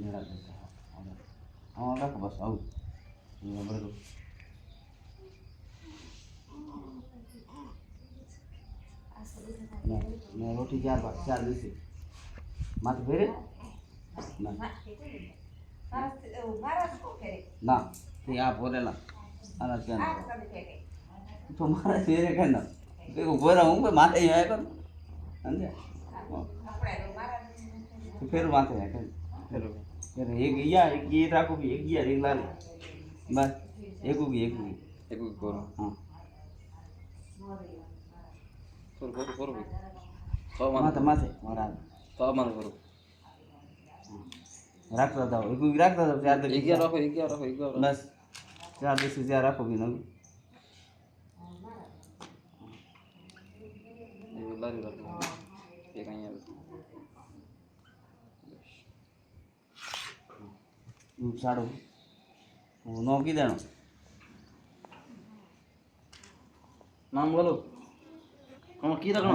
મેળા દેતા હા રાખો બસ આવું બરાબર ને રોટી 4 દિવસે માથે ફેરે ના ના તે આ ભરેલા આના ક્યાં તો મારા ફેરે કે ના તે ભરા હું માથે આયા કર સમજે ફેર માથે આયા કર ફેર એક યા એક ये રાખો કે એક યા એક લાલ બસ એક કરો હા કરું માથે મારા તો મારું કરું રાખતા જાઓ એક રાખતા જાઓ 4 દિવસ રાખો બસ 4 દિવસ જ્યાં રાખો કે નવું લારી રાખો એક અહીંયા સાડું નોકી દેણો નામ બોલો કી રાખો